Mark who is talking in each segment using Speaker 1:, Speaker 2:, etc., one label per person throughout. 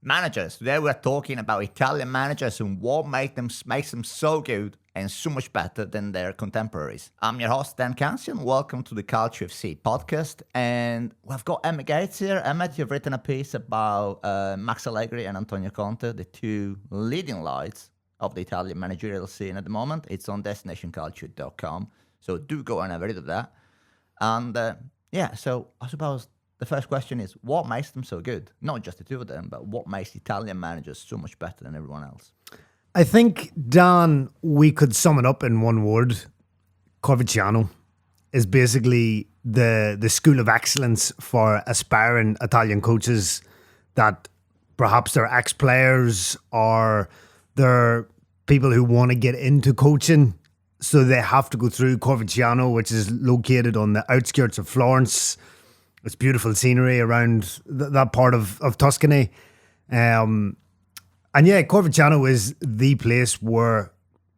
Speaker 1: managers. Today we're talking about Italian managers and what makes them so good and so much better than their contemporaries. I'm your host, Dan Cancian. Welcome to the Calcio FC Podcast. And we've got Emmet Gates here. Emmet, you've written a piece about Max Allegri and Antonio Conte, the two leading lights of the Italian managerial scene at the moment. It's on destination.calcio. So do go and have a read of that. And so I suppose the first question is, what makes them so good? Not just the two of them, but what makes Italian managers so much better than everyone else?
Speaker 2: I think, Dan, we could sum it up in one word. Coverciano is basically the school of excellence for aspiring Italian coaches that perhaps they're ex-players or they're people who want to get into coaching. So they have to go through Coverciano, which is located on the outskirts of Florence. It's beautiful scenery around that part of Tuscany. Coverciano is the place where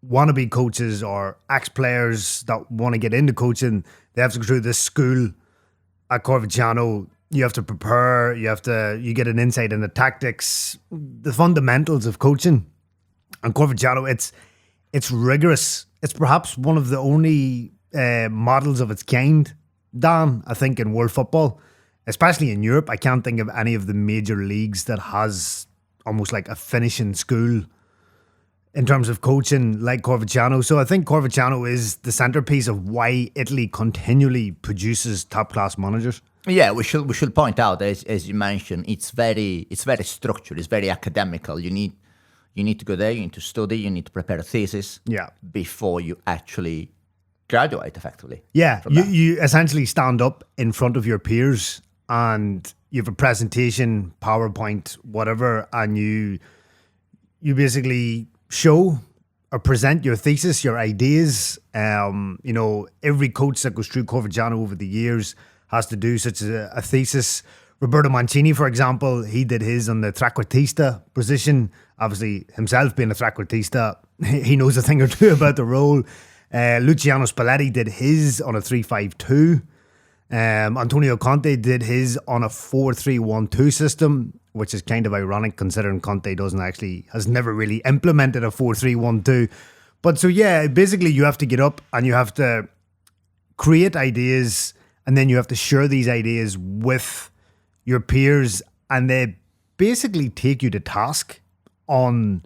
Speaker 2: wannabe coaches or ex-players that want to get into coaching, they have to go through this school at Coverciano. You have to prepare, you get an insight into tactics, the fundamentals of coaching. And Coverciano, it's rigorous. It's perhaps one of the only models of its kind, Dan, I think, in world football, especially in Europe. I can't think of any of the major leagues that has almost like a finishing school in terms of coaching like Coverciano. So I think Coverciano is the centerpiece of why Italy continually produces top-class managers.
Speaker 1: Yeah, we should point out, as you mentioned, it's very structured, it's very academical. You need to go there, you need to study, you need to prepare a thesis before you actually graduate effectively.
Speaker 2: Yeah, you essentially stand up in front of your peers and you have a presentation, PowerPoint, whatever, and you basically show or present your thesis, your ideas. Every coach that goes through Coverciano over the years has to do such a thesis. Roberto Mancini, for example, he did his on the trequartista position. Obviously, himself being a trequartista, he knows a thing or two about the role. Luciano Spalletti did his on a 3-5-2. Antonio Conte did his on a 4-3-1-2 system, which is kind of ironic considering Conte has never really implemented a 4-3-1-2. But so basically you have to get up and you have to create ideas and then you have to share these ideas with your peers and they basically take you to task on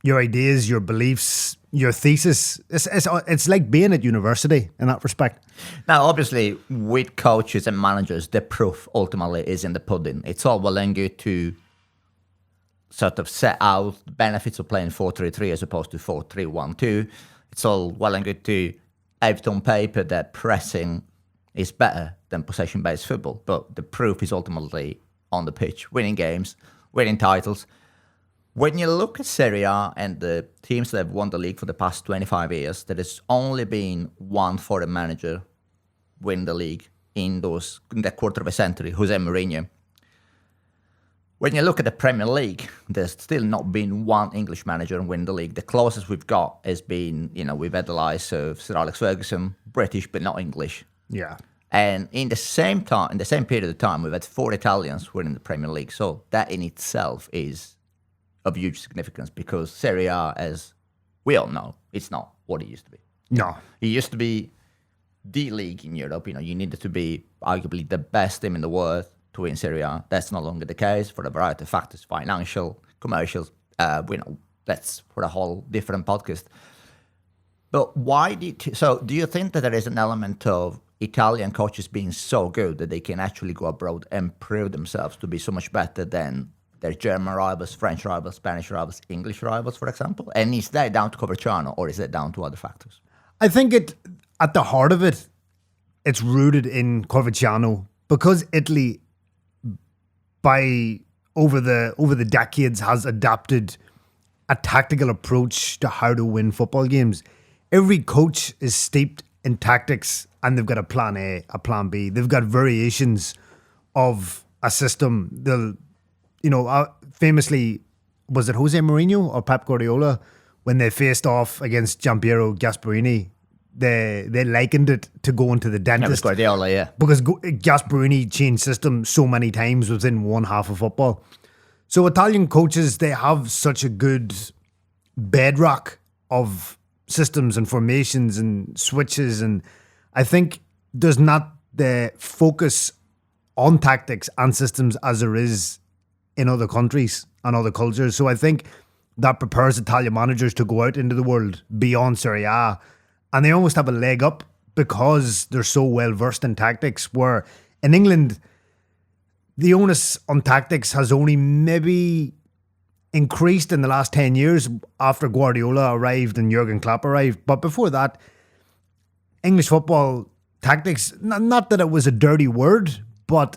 Speaker 2: your ideas, your beliefs, your thesis. It's like being at university in that respect.
Speaker 1: Now, obviously, with coaches and managers, the proof ultimately is in the pudding. It's all well and good to sort of set out the benefits of playing 4-3-3 as opposed to 4-3-1-2. It's all well and good to have on paper that pressing is better than possession-based football. But the proof is ultimately on the pitch, winning games, winning titles. When you look at Serie A and the teams that have won the league for the past 25 years, there has only been one foreign manager win the league in that quarter of a century, Jose Mourinho. When you look at the Premier League, there's still not been one English manager win the league. The closest we've got has been, we've had the likes of Sir Alex Ferguson, British but not English.
Speaker 2: Yeah.
Speaker 1: And in the same period of time, we've had 4 Italians winning the Premier League. So that in itself is of huge significance because Serie A, as we all know, it's not what it used to be.
Speaker 2: No.
Speaker 1: It used to be the league in Europe. You needed to be arguably the best team in the world to win Serie A. That's no longer the case for a variety of factors, financial, commercials. That's for a whole different podcast. But do you think that there is an element of Italian coaches being so good that they can actually go abroad and prove themselves to be so much better than their German rivals, French rivals, Spanish rivals, English rivals, for example? And is that down to Coverciano or is it down to other factors?
Speaker 2: I think at the heart of it, it's rooted in Coverciano because Italy, over the decades, has adapted a tactical approach to how to win football games. Every coach is steeped in tactics and they've got a plan A, a plan B. They've got variations of a system. Famously, was it Jose Mourinho or Pep Guardiola when they faced off against Giampiero Gasperini? They likened it to going to the dentist.
Speaker 1: It was Guardiola, yeah.
Speaker 2: Because Gasperini changed system so many times within one half of football. So Italian coaches, they have such a good bedrock of systems and formations and switches, and I think there's not the focus on tactics and systems as there is in other countries and other cultures. So I think that prepares Italian managers to go out into the world beyond Serie A, and they almost have a leg up because they're so well versed in tactics, where in England the onus on tactics has only maybe increased in the last 10 years after Guardiola arrived and Jurgen Klopp arrived. But before that, English football tactics, not that it was a dirty word, but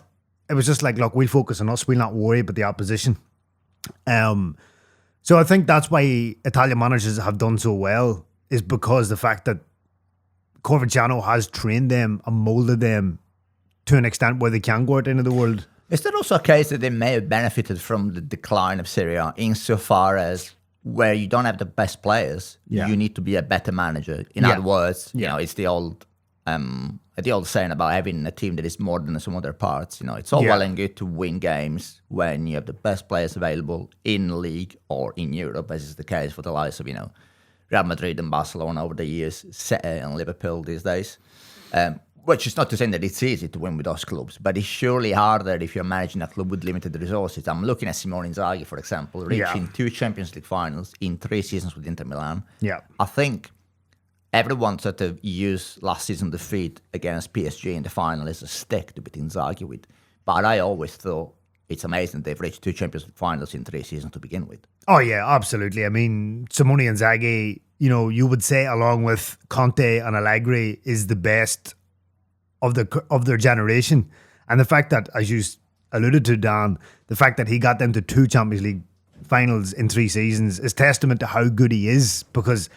Speaker 2: it was just like, look, we'll focus on us, we'll not worry about the opposition. So I think that's why Italian managers have done so well, is because the fact that Coverciano has trained them and molded them to an extent where they can go out into the world.
Speaker 1: Is there also a case that they may have benefited from the decline of Serie A insofar as where you don't have the best players, you need to be a better manager? In other words, you know, it's the old saying about having a team that is more than some other parts. You know, it's all well and good to win games when you have the best players available in the league or in Europe, as is the case for the likes of, you know, Real Madrid and Barcelona over the years, and Liverpool these days. Which is not to say that it's easy to win with those clubs, but it's surely harder if you're managing a club with limited resources. I'm looking at Simone Inzaghi, for example, reaching 2 Champions League finals in 3 seasons with Inter Milan.
Speaker 2: Yeah.
Speaker 1: I think everyone sort of used last season's defeat against PSG in the final as a stick to beat Inzaghi with. But I always thought it's amazing they've reached 2 Champions League finals in 3 seasons to begin with.
Speaker 2: Oh, yeah, absolutely. I mean, Simone Inzaghi, you know, you would say along with Conte and Allegri is the best of their generation. And the fact that, as you alluded to, Dan, the fact that he got them to 2 Champions League finals in 3 seasons is testament to how good he is, because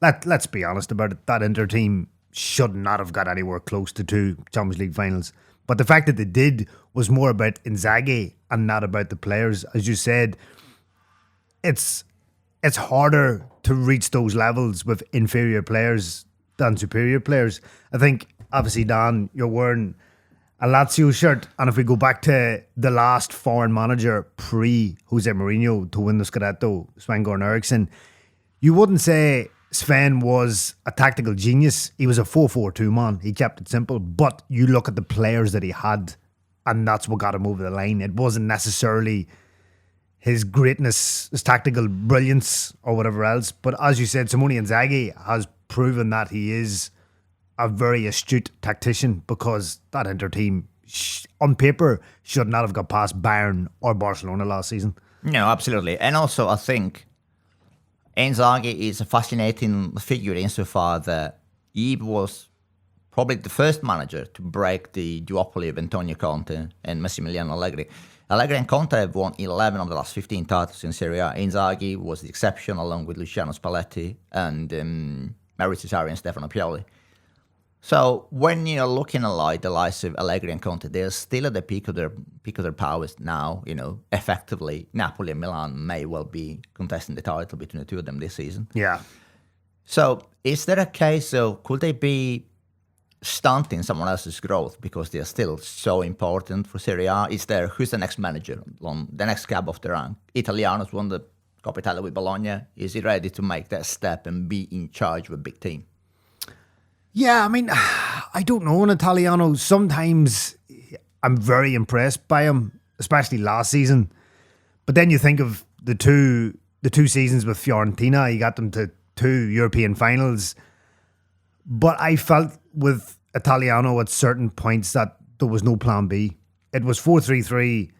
Speaker 2: let's be honest about it, that Inter team should not have got anywhere close to 2 Champions League finals. But the fact that they did was more about Inzaghi and not about the players. As you said, it's harder to reach those levels with inferior players than superior players. I think, obviously, Dan, you're wearing a Lazio shirt, and if we go back to the last foreign manager pre-Jose Mourinho to win the Scudetto, Sven-Göran Eriksson, you wouldn't say Sven was a tactical genius. He was a 4-4-2 man. He kept it simple, but you look at the players that he had, and that's what got him over the line. It wasn't necessarily his greatness, his tactical brilliance or whatever else, but as you said, Simone Inzaghi has proven that he is a very astute tactician, because that Inter team, on paper, should not have got past Bayern or Barcelona last season.
Speaker 1: No, absolutely. And also, I think Inzaghi is a fascinating figure insofar that he was probably the first manager to break the duopoly of Antonio Conte and Massimiliano Allegri. Allegri and Conte have won 11 of the last 15 titles in Serie A. Inzaghi was the exception, along with Luciano Spalletti and Maurizio Sarri and Stefano Pioli. So when you're looking at like the likes of Allegri and Conte, they're still at the peak of their powers now. You know, effectively, Napoli and Milan may well be contesting the title between the two of them this season.
Speaker 2: Yeah.
Speaker 1: So is there a case of, could they be stunting someone else's growth because they're still so important for Serie A? Is there, who's the next manager on the next cab of the rank? Italiano's won the Coppa Italia with Bologna. Is he ready to make that step and be in charge of a big team?
Speaker 2: Yeah, I mean, I don't know, in Italiano. Sometimes I'm very impressed by him, especially last season. But then you think of the two seasons with Fiorentina, he got them to 2 European finals. But I felt with Italiano at certain points that there was no plan B. It was 4-3-3,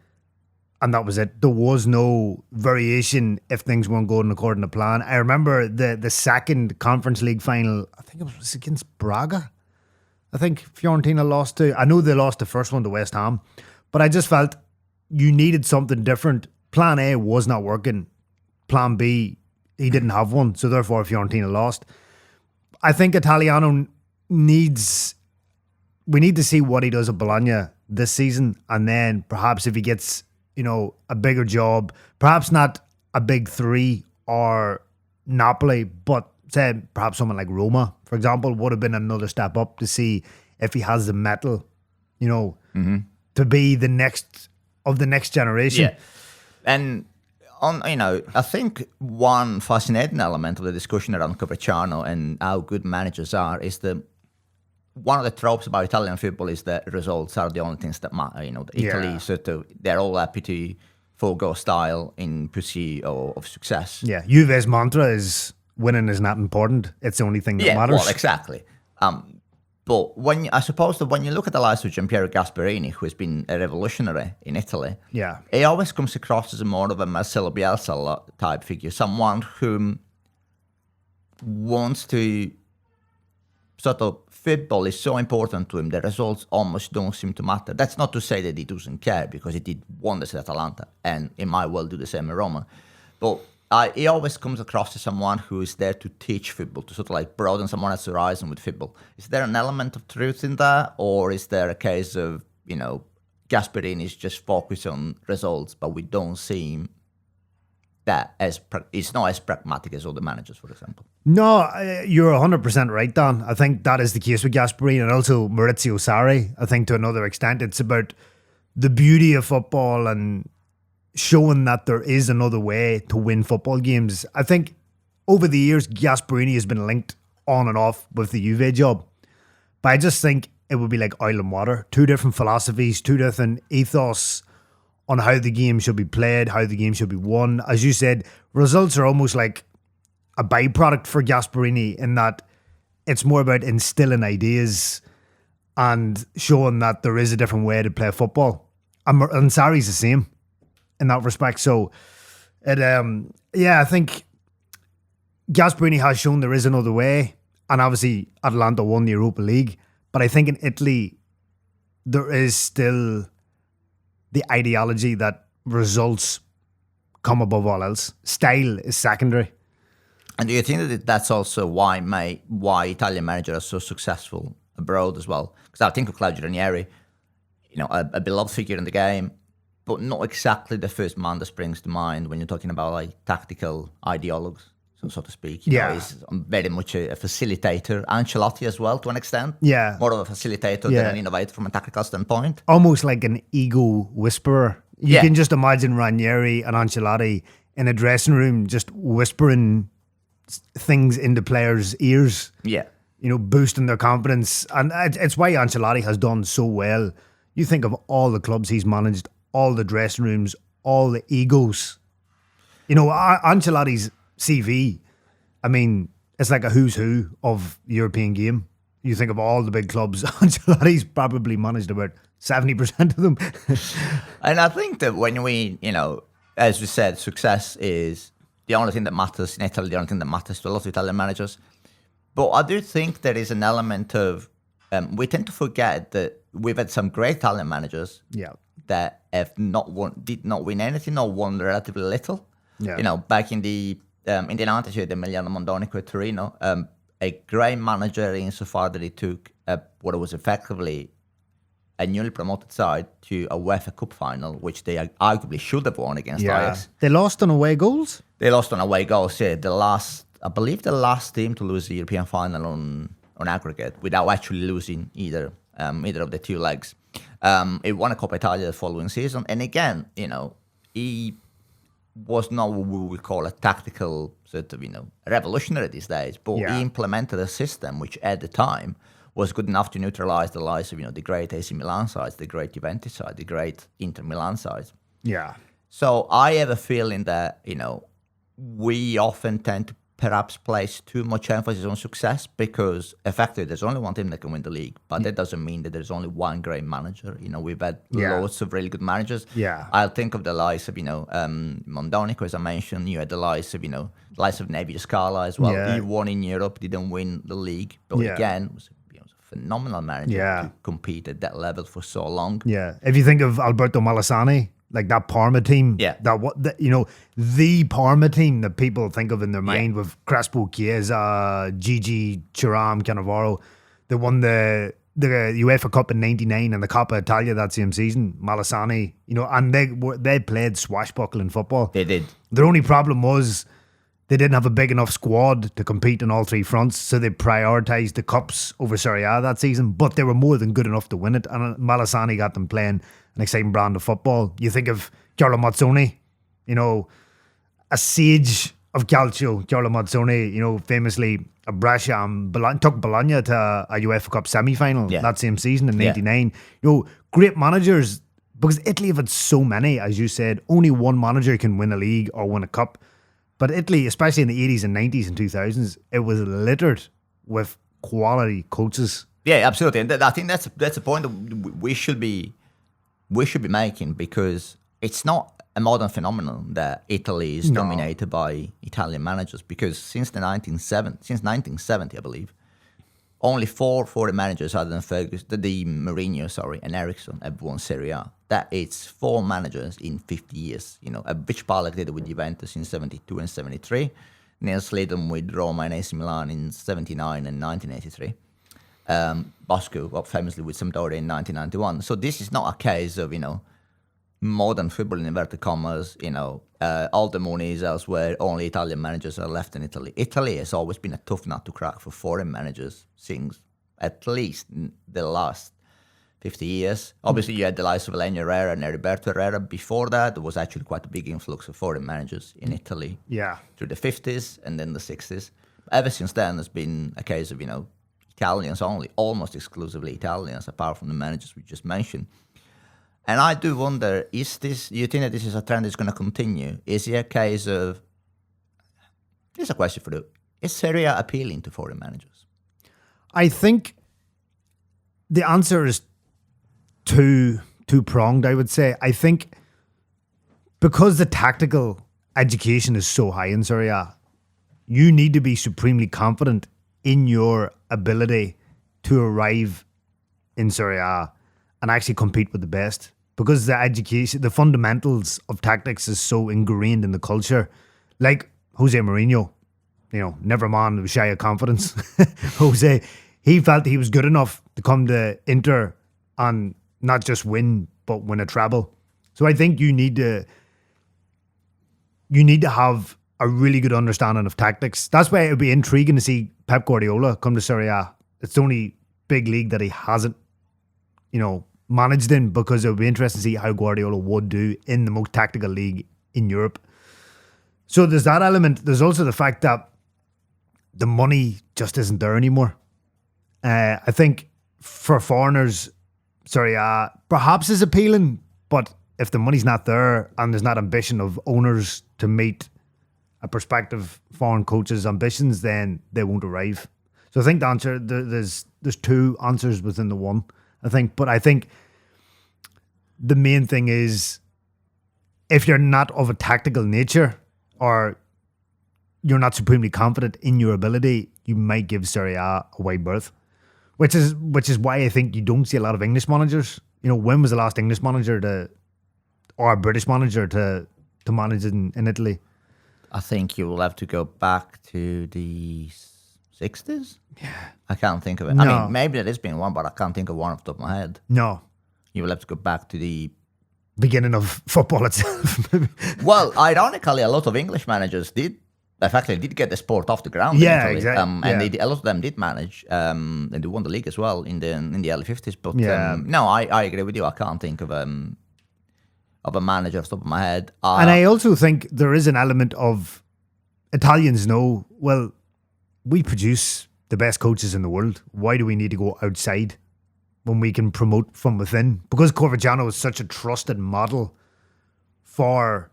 Speaker 2: and that was it. There was no variation if things weren't going according to plan. I remember the second Conference League final, I think it was against Braga. I think Fiorentina lost to, I know they lost the first one to West Ham, but I just felt you needed something different. Plan A was not working. Plan B, he didn't have one, so therefore Fiorentina lost. I think Italiano we need to see what he does at Bologna this season, and then perhaps if he gets, you know, a bigger job, perhaps not a big 3 or Napoli, but say perhaps someone like Roma, for example, would have been another step up to see if he has the mettle, you know, to be the next of the next generation.
Speaker 1: Yeah. And I think one fascinating element of the discussion around Coverciano and how good managers are is one of the tropes about Italian football is that results are the only things that matter. Italy sort of, they're all happy to forego style in pursuit of success.
Speaker 2: Yeah, Juve's mantra is winning is not important. It's the only thing that matters.
Speaker 1: Well, exactly. But I suppose that when you look at the likes of Giampiero Gasperini, who has been a revolutionary in Italy, he always comes across as more of a Marcelo Bielsa type figure, someone who wants to sort of, football is so important to him, the results almost don't seem to matter. That's not to say that he doesn't care, because he did wonders at Atalanta, and he might well do the same in Roma. But he always comes across as someone who is there to teach football, to sort of like broaden someone else's horizon with football. Is there an element of truth in that, or is there a case of, Gasperini is just focused on results, but we don't see him that it's not as pragmatic as other managers, for example?
Speaker 2: No, you're 100% right, Dan. I think that is the case with Gasperini and also Maurizio Sarri. I think to another extent, it's about the beauty of football and showing that there is another way to win football games. I think over the years, Gasperini has been linked on and off with the Juve job. But I just think it would be like oil and water. Two different philosophies, two different ethos on how the game should be played, how the game should be won. As you said, results are almost like a byproduct for Gasperini in that it's more about instilling ideas and showing that there is a different way to play football. And Sarri's the same in that respect. So, I think Gasperini has shown there is another way. And obviously, Atalanta won the Europa League. But I think in Italy, there is still the ideology that results come above all else. Style is secondary.
Speaker 1: And do you think that that's also why Italian managers are so successful abroad as well? Because I think of Claudio Ranieri, a beloved figure in the game, but not exactly the first man that springs to mind when you're talking about like tactical ideologues, so to speak. He's very much a facilitator. Ancelotti as well, to an extent.
Speaker 2: Yeah.
Speaker 1: More of a facilitator than an innovator from a tactical standpoint.
Speaker 2: Almost like an ego whisperer. You can just imagine Ranieri and Ancelotti in a dressing room just whispering things into players' ears.
Speaker 1: Yeah.
Speaker 2: Boosting their confidence. And it's why Ancelotti has done so well. You think of all the clubs he's managed, all the dressing rooms, all the egos. Ancelotti's CV, I mean, it's like a who's who of the European game. You think of all the big clubs, Ancelotti's probably managed about 70% of them.
Speaker 1: And I think that when we, as we said, success is the only thing that matters in Italy, the only thing that matters to a lot of Italian managers. But I do think there is an element of, we tend to forget that we've had some great Italian managers that did not win anything or won relatively little. Yeah. Back in the 90s, you had Emiliano Mondonico at Torino, a great manager insofar that he took what was effectively a newly promoted side to a UEFA Cup final, which they arguably should have won against Ajax.
Speaker 2: They lost on away goals?
Speaker 1: They lost on away goals, yeah. I believe the last team to lose the European final on aggregate without actually losing either of the two legs. He won a Coppa Italia the following season. And again, he was not what we would call a tactical sort of, revolutionary these days, but he implemented a system which at the time was good enough to neutralize the likes of, the great AC Milan sides, the great Juventus side, the great Inter Milan sides.
Speaker 2: Yeah.
Speaker 1: So I have a feeling that, we often tend to perhaps place too much emphasis on success because effectively there's only one team that can win the league, but that doesn't mean that there's only one great manager. We've had lots of really good managers.
Speaker 2: Yeah.
Speaker 1: I'll think of the likes of, Mondonico, as I mentioned. You had the likes of, Nevio Scala as well.
Speaker 2: Yeah.
Speaker 1: He won in Europe, didn't win the league, but again, was a phenomenal manager to compete at that level for so long.
Speaker 2: Yeah. If you think of Alberto Malassani, like that Parma team, the Parma team that people think of in their mind with Crespo, Chiesa, Gigi, Thuram, Cannavaro. They won the UEFA Cup in '99 and the Coppa Italia that same season. Malassani, and they played swashbuckling football.
Speaker 1: They did.
Speaker 2: Their only problem was they didn't have a big enough squad to compete on all three fronts, so they prioritised the cups over Serie A that season. But they were more than good enough to win it, and Malassani got them playing an exciting brand of football. You think of Carlo Mazzoni, a sage of Calcio, Giorgio Mazzoni, famously a Brescia took Bologna to a UEFA Cup semi-final that same season in '99. Great managers, because Italy have had so many, as you said. Only one manager can win a league or win a cup. But Italy, especially in the 80s and 90s and 2000s, it was littered with quality coaches.
Speaker 1: Yeah, absolutely. And I think that's a point that we should be making, because it's not a modern phenomenon that Italy is dominated by Italian managers, because since 1970, I believe, only four foreign managers other than Mourinho, and Eriksson have won Serie A. That it's 4 managers in 50 years. Which Ballack did it with Juventus in 72 and 73. Nils Lidholm with Roma and AC Milan in 79 and 1983. Bosco, famously with Sampdoria in 1991. So this is not a case of, modern football in inverted commas, all the money is elsewhere, only Italian managers are left in Italy. Italy has always been a tough nut to crack for foreign managers since at least the last 50 years. Obviously, you had the likes of Elenio Herrera and Heriberto Herrera. Before that, there was actually quite a big influx of foreign managers in Italy through the 50s and then the 60s. Ever since then, there's been a case of, Italians only, almost exclusively Italians, apart from the managers we just mentioned. And I do wonder, you think that this is a trend that's going to continue? Is it a case of, here's a question for you, is Serie A appealing to foreign managers?
Speaker 2: I think the answer is two-pronged, I would say. I think because the tactical education is so high in Serie A, you need to be supremely confident in your ability to arrive in Serie A and actually compete with the best, because the education, the fundamentals of tactics is so ingrained in the culture. Like Jose Mourinho, never man was shy of confidence. Jose, he felt he was good enough to come to Inter and not just win, but win a treble. So I think you need to have a really good understanding of tactics. That's why it would be intriguing to see Pep Guardiola come to Serie A. It's the only big league that he hasn't, managed in, because it would be interesting to see how Guardiola would do in the most tactical league in Europe. So there's that element. There's also the fact that the money just isn't there anymore. I think for foreigners, Serie A perhaps is appealing, but if the money's not there and there's not ambition of owners to meet a prospective foreign coach's ambitions, then they won't arrive. So I think the answer, there's 2 answers within the one, I think. But I think the main thing is, if you're not of a tactical nature or you're not supremely confident in your ability, you might give Serie A a wide berth. Which is why I think you don't see a lot of English managers. When was the last English manager or a British manager to manage in Italy?
Speaker 1: I think you will have to go back to the 60s.
Speaker 2: Yeah.
Speaker 1: I can't think of it.
Speaker 2: No.
Speaker 1: I mean, maybe there has been one, but I can't think of one off the top of my head.
Speaker 2: No.
Speaker 1: You will have to go back to the
Speaker 2: beginning of football itself.
Speaker 1: Well, ironically, a lot of English managers did get the sport off the ground.
Speaker 2: Yeah,
Speaker 1: in Italy.
Speaker 2: exactly.
Speaker 1: And a lot of them did manage, and they won the league as well in the early 50s. But no, I agree with you. I can't think of a manager off the top of my head.
Speaker 2: And I also think there is an element of Italians know, well, we produce the best coaches in the world. Why do we need to go outside when we can promote from within? Because Coverciano is such a trusted model for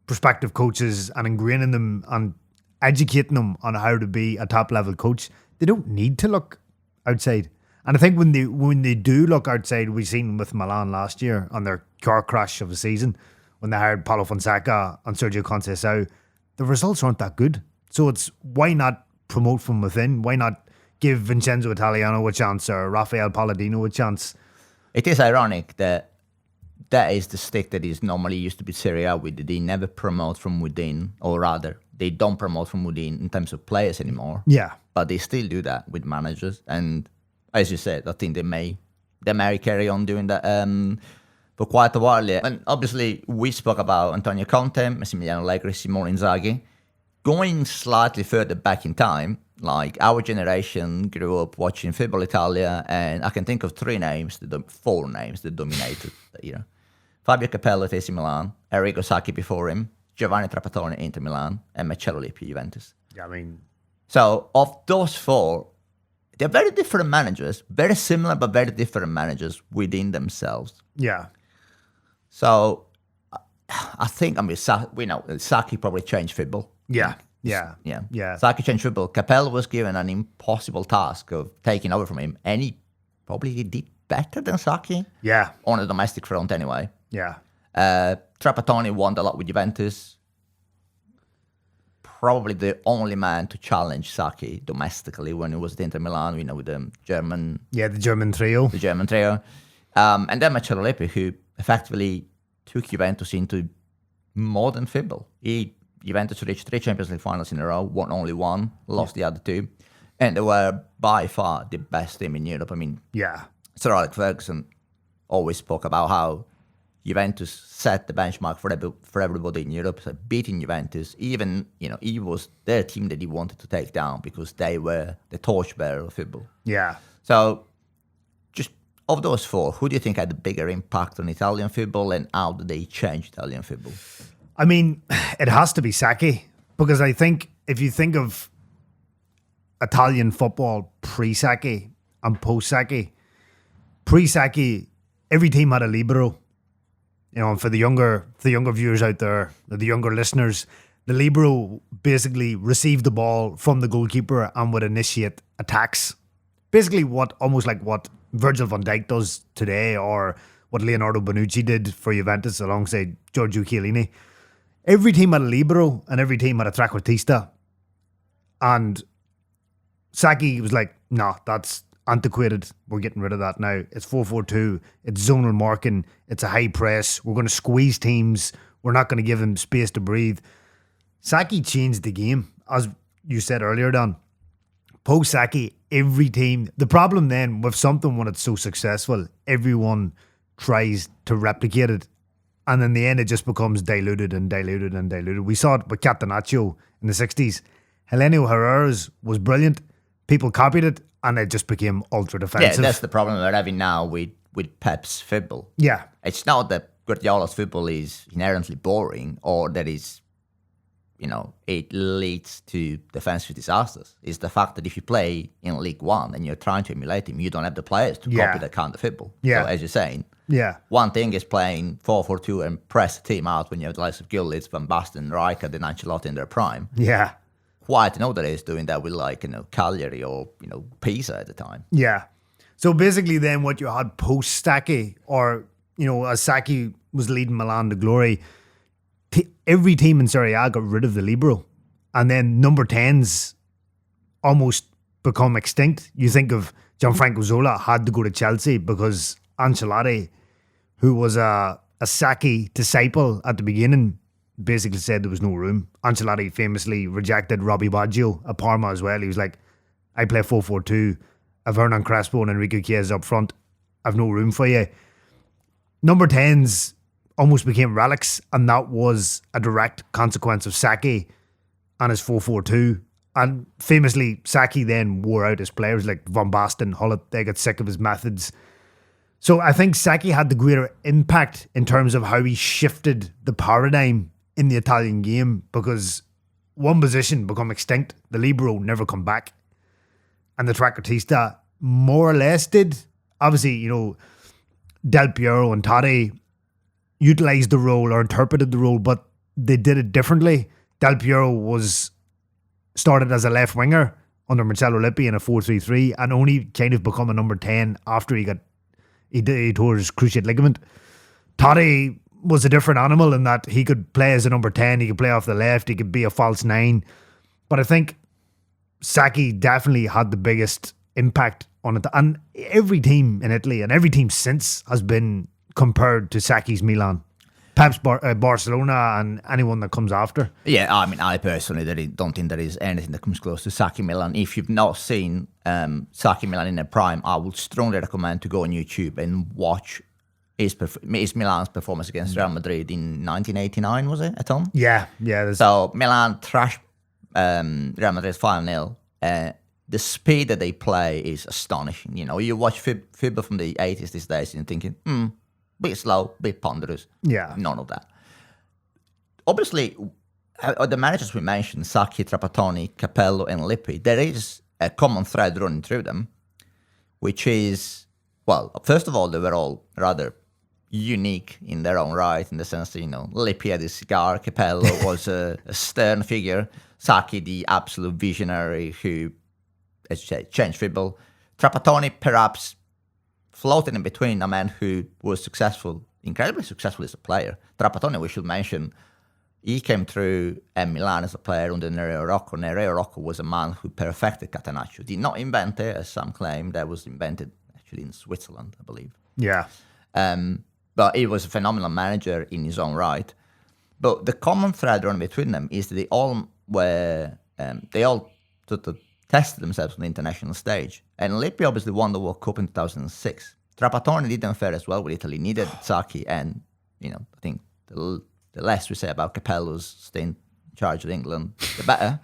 Speaker 2: prospective coaches and ingraining them and educating them on how to be a top level coach. They don't need to look outside. And I think when they do look outside, we've seen with Milan last year on their car crash of the season, when they hired Paulo Fonseca and Sergio Conceição, the results aren't that good. So it's, why not promote from within? Why not give Vincenzo Italiano a chance or Rafael Palladino a chance?
Speaker 1: It is ironic that is the stick that is normally used to be Serie A with. They never promote from within, or rather, they don't promote from within in terms of players anymore.
Speaker 2: Yeah.
Speaker 1: But they still do that with managers. And as you said, I think they may carry on doing that for quite a while. Yeah. And obviously, we spoke about Antonio Conte, Massimiliano Allegri, Simone Inzaghi. Going slightly further back in time, like our generation grew up watching Football Italia, and I can think of 4 names that dominated the era. Fabio Capello at AC Milan, Arrigo Sacchi before him, Giovanni Trapattoni Inter Milan, and Marcello Lippi Juventus.
Speaker 2: Yeah, I mean,
Speaker 1: so of those four, they're very different managers, very similar but very different managers within themselves.
Speaker 2: Yeah.
Speaker 1: So I think, we know Sacchi probably changed football.
Speaker 2: Yeah.
Speaker 1: Sacchi changed football. Capello was given an impossible task of taking over from him, and he probably did better than Sacchi.
Speaker 2: Yeah.
Speaker 1: On the domestic front, anyway.
Speaker 2: Yeah.
Speaker 1: Trapattoni won a lot with Juventus. Probably the only man to challenge Sacchi domestically when he was at Inter Milan, with the German...
Speaker 2: Yeah, the German trio.
Speaker 1: And then Marcello Lippi, who effectively took Juventus into modern football. Juventus reached 3 Champions League finals in a row, won only one, lost the other 2. And they were by far the best team in Europe. I mean, Sir Alex Ferguson always spoke about how Juventus set the benchmark for everybody in Europe. So beating Juventus, even, it was their team that he wanted to take down because they were the torchbearer of football.
Speaker 2: Yeah.
Speaker 1: So just of those 4, who do you think had the bigger impact on Italian football, and how did they change Italian football?
Speaker 2: I mean, it has to be Sacchi, because I think if you think of Italian football pre-Sacchi and post-Sacchi, pre-Sacchi, every team had a libero. And for the younger viewers out there, the younger listeners, the libero basically received the ball from the goalkeeper and would initiate attacks. Basically almost like what Virgil van Dijk does today, or what Leonardo Bonucci did for Juventus alongside Giorgio Chiellini. Every team had a libero and every team had a trequartista. And Sacchi was like, nah, that's antiquated. We're getting rid of that now. It's 4-4-2. It's zonal marking. It's a high press. We're going to squeeze teams. We're not going to give them space to breathe. Sacchi changed the game, as you said earlier, Dan. Post-Sacchi, every team... The problem then with something when it's so successful, everyone tries to replicate it. And in the end, it just becomes diluted and diluted and diluted. We saw it with Catenaccio in the 60s. Helenio Herrera's was brilliant. People copied it, and it just became ultra defensive.
Speaker 1: Yeah, that's the problem we're having now with Pep's football.
Speaker 2: Yeah.
Speaker 1: It's not that Guardiola's football is inherently boring or that is, it leads to defensive disasters. It's the fact that if you play in League One and you're trying to emulate him, you don't have the players to copy that kind of football.
Speaker 2: Yeah.
Speaker 1: So as you're saying,
Speaker 2: one
Speaker 1: thing is playing 4-4-2 and press the team out when you have the likes of Gullit, Van Basten, Rijkaard, and Ancelotti in their prime.
Speaker 2: Yeah.
Speaker 1: Quite another is doing that with Cagliari or Pisa at the time.
Speaker 2: Yeah. So basically then what you had post-Sacchi, or as Sacchi was leading Milan to glory, every team in Serie A got rid of the libero, and then number 10s almost become extinct. You think of Gianfranco Zola had to go to Chelsea because Ancelotti, who was a Sacchi disciple at the beginning, basically said there was no room. Ancelotti famously rejected Robbie Baggio at Parma as well. He was like, I play 4-4-2. I've Hernan Crespo and Enrique Chiesa up front. I've no room for you. Number 10s almost became relics, and that was a direct consequence of Sacchi and his 4-4-2. And famously, Sacchi then wore out his players like Van Basten, Hullet. They got sick of his methods. So I think Sacchi had the greater impact in terms of how he shifted the paradigm in the Italian game, because one position become extinct, the libero never come back, and the trequartista more or less did. Obviously, Del Piero and Totti utilised the role or interpreted the role, but they did it differently. Del Piero was started as a left winger under Marcello Lippi in a 4-3-3 and only kind of become a number 10 after he tore his cruciate ligament. Totti was a different animal in that he could play as a number 10, he could play off the left, he could be a false 9. But I think Sacchi definitely had the biggest impact on it. And every team in Italy and every team since has been compared to Sacchi's Milan. Pep's Barcelona and anyone that comes after.
Speaker 1: Yeah, I mean, I personally don't think there is anything that comes close to Sacchi Milan. If you've not seen Sacchi Milan in their prime, I would strongly recommend to go on YouTube and watch his Milan's performance against Real Madrid in 1989, was it, at home?
Speaker 2: Yeah.
Speaker 1: So Milan trashed Real Madrid 5-0. The speed that they play is astonishing. You watch football from the 80s these days and you're thinking, bit slow, bit ponderous.
Speaker 2: Yeah.
Speaker 1: None of that. Obviously, the managers we mentioned, Sacchi, Trapattoni, Capello, and Lippi, there is a common thread running through them, which is, well, first of all, they were all rather unique in their own right, in the sense that, Lippi had his cigar, Capello was a stern figure, Sacchi, the absolute visionary who, as you say, changed football. Trapattoni, perhaps floating in between, a man who was successful, incredibly successful as a player. Trapattoni, we should mention, he came through Milan as a player under Nereo Rocco. Nereo Rocco was a man who perfected Catenaccio. Did not invent it, as some claim. That was invented actually in Switzerland, I believe.
Speaker 2: Yeah.
Speaker 1: But he was a phenomenal manager in his own right. But the common thread running between them is that they all sort of tested themselves on the international stage. And Lippi obviously won the World Cup in 2006. Trapattoni didn't fare as well with Italy, neither did Sacchi. And, I think the less we say about Capello's staying in charge of England, the better.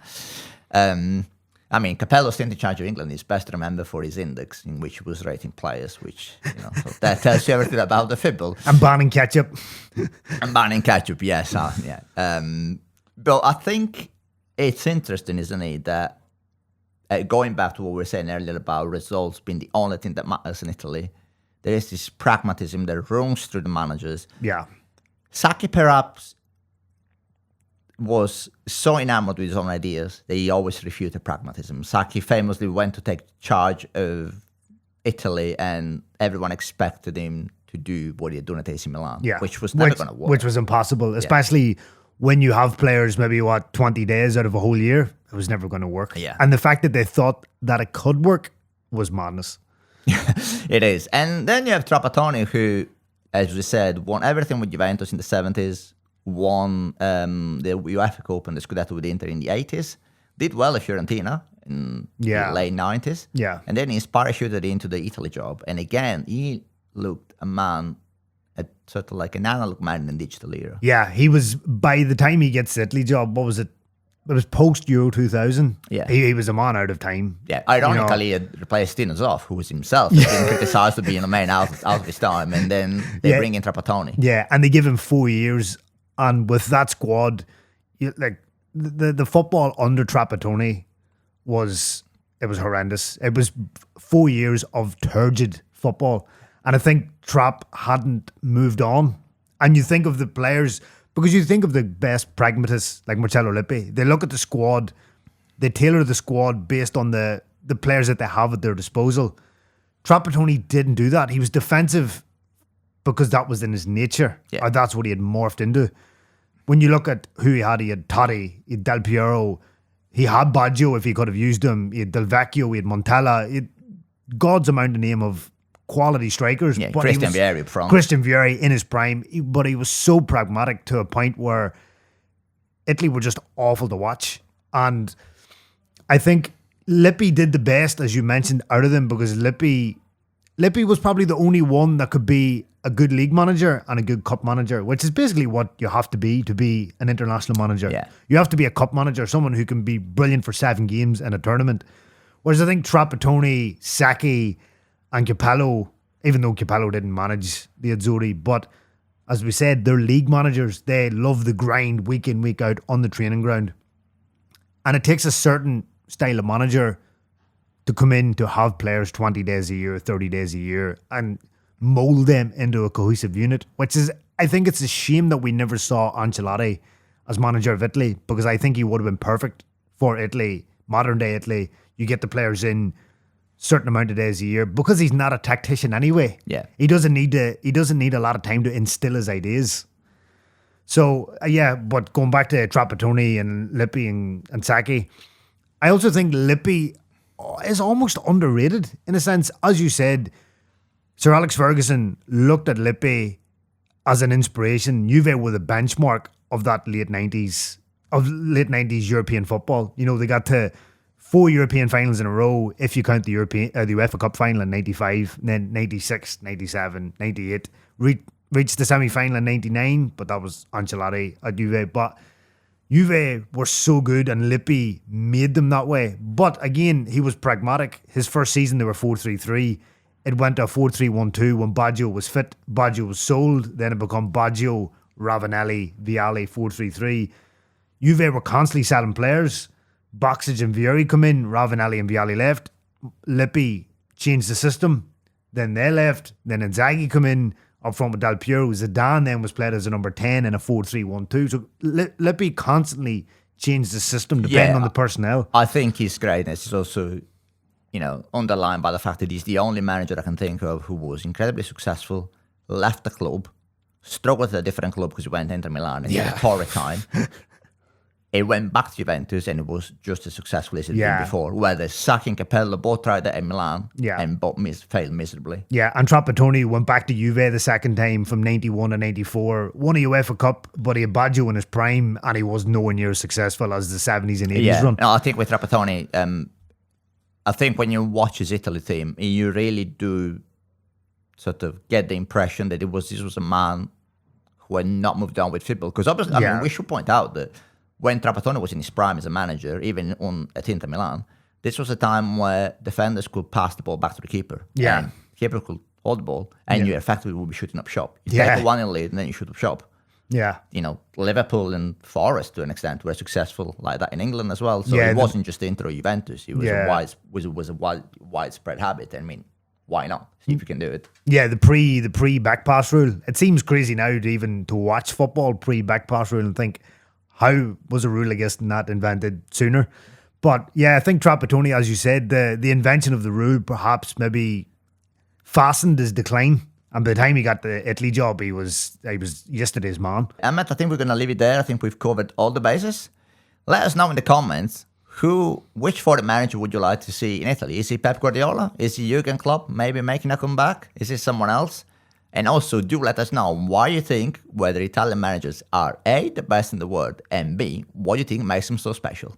Speaker 1: Capello's staying in charge of England is best remembered for his index, in which he was rating players, which, so that tells you everything about the football.
Speaker 2: And banning ketchup.
Speaker 1: Yes. But I think it's interesting, isn't it, that going back to what we were saying earlier about results being the only thing that matters in Italy, there is this pragmatism that runs through the managers.
Speaker 2: Yeah.
Speaker 1: Sacchi perhaps was so enamored with his own ideas that he always refuted pragmatism. Sacchi famously went to take charge of Italy and everyone expected him to do what he had done at AC Milan, which was never going to work.
Speaker 2: Which was impossible, especially when you have players maybe, 20 days out of a whole year. It was never going to work.
Speaker 1: Yeah.
Speaker 2: And the fact that they thought that it could work was madness.
Speaker 1: It is. And then you have Trapattoni, who, as we said, won everything with Juventus in the 70s, won the UEFA Cup and the Scudetto with Inter in the 80s, did well at Fiorentina in the late 90s.
Speaker 2: Yeah.
Speaker 1: And then he's parachuted into the Italy job. And again, he looked a man, sort of like an analog man in the digital era.
Speaker 2: Yeah, he was, by the time he gets the Italy job, what was it? It was post Euro 2000.
Speaker 1: Yeah.
Speaker 2: He was a man out of time.
Speaker 1: Yeah, ironically, he had replaced Stinazov, who was himself being criticised for being a man out of his time, and then they bring in Trapattoni.
Speaker 2: Yeah, and they give him 4 years, and with that squad, the football under Trapattoni was horrendous. It was 4 years of turgid football, and I think Trapp hadn't moved on. And you think of the players, because you think of the best pragmatists like Marcello Lippi, they look at the squad, they tailor the squad based on the players that they have at their disposal. Trapattoni didn't do that. He was defensive because that was in his nature, or that's what he had morphed into. When you look at who he had Totti, he had Del Piero, he had Baggio if he could have used him, he had Del Vecchio, he had Montella, he had God's amount of name of quality strikers.
Speaker 1: Yeah, Christian Vieri up front.
Speaker 2: Christian Vieri in his prime, but he was so pragmatic to a point where Italy were just awful to watch. And I think Lippi did the best, as you mentioned, out of them, because Lippi was probably the only one that could be a good league manager and a good cup manager, which is basically what you have to be an international manager.
Speaker 1: Yeah.
Speaker 2: You have to be a cup manager, someone who can be brilliant for 7 games in a tournament. Whereas I think Trapattoni, Sacchi, and Capello, even though Capello didn't manage the Azzurri, but as we said, they're league managers. They love the grind week in, week out on the training ground. And it takes a certain style of manager to come in to have players 20 days a year, 30 days a year, and mold them into a cohesive unit, which is, I think it's a shame that we never saw Ancelotti as manager of Italy, because I think he would have been perfect for Italy, modern day Italy. You get the players in certain amount of days a year, because he's not a tactician anyway.
Speaker 1: Yeah.
Speaker 2: He doesn't need a lot of time to instill his ideas. So but going back to Trapattoni and Lippi and Sacchi, I also think Lippi is almost underrated in a sense. As you said, Sir Alex Ferguson looked at Lippi as an inspiration. Juve were the benchmark of that late 90s European football. You know, they got to 4 European finals in a row, if you count the UEFA Cup final in 95, then 96, 97, 98. Reached the semi-final in 99, but that was Ancelotti at Juve. But Juve were so good, and Lippi made them that way. But again, he was pragmatic. His first season, they were 4-3-3. it went to a 4-3-1-2 when Baggio was fit. Baggio was sold. Then it became Baggio, Ravanelli, Vialli, 4-3-3. Juve were constantly selling players. Boxic and Vieri come in. Ravanelli and Vialli left. Lippi changed the system. Then they left. Then Inzaghi come in up front with Del Piero. Zidane then was played as a number 10 in a 4-3-1-2. So Lippi constantly changed the system depending on the personnel.
Speaker 1: I think his greatness is also, underlined by the fact that he's the only manager I can think of who was incredibly successful, left the club, struggled at a different club because he went to Inter Milan and he had a torrid time. It went back to Juventus and it was just as successful as it had been before. Whether Sacchi and Capello both tried that in Milan and both failed miserably.
Speaker 2: Yeah, and Trapattoni went back to Juve the second time from 91 to 94. Won a UEFA Cup, but he had Baggio in his prime and he was nowhere near as successful as the 70s and 80s run.
Speaker 1: No, I think with Trapattoni, I think when you watch his Italy team, you really do sort of get the impression that this was a man who had not moved on with football. Because obviously, I mean, we should point out that when Trapattoni was in his prime as a manager, even at Inter Milan, this was a time where defenders could pass the ball back to the keeper.
Speaker 2: Yeah.
Speaker 1: And keeper could hold the ball, and you effectively would be shooting up shop. You take the 1-0 lead, and then you shoot up shop.
Speaker 2: Yeah.
Speaker 1: Liverpool and Forest, to an extent, were successful like that in England as well. So it wasn't just Inter or Juventus. It was a widespread habit. I mean, why not? See if you can do it.
Speaker 2: Yeah, the pre back pass rule. It seems crazy now to watch football pre back pass rule and think, how was a rule against not invented sooner? But yeah, I think Trapattoni, as you said, the invention of the rule perhaps maybe fastened his decline. And by the time he got the Italy job, he was yesterday's man.
Speaker 1: Emmet, I think we're going to leave it there. I think we've covered all the bases. Let us know in the comments which foreign manager would you like to see in Italy? Is it Pep Guardiola? Is it Jurgen Klopp maybe making a comeback? Is it someone else? And also, do let us know why you think whether Italian managers are A, the best in the world, and B, what you think makes them so special.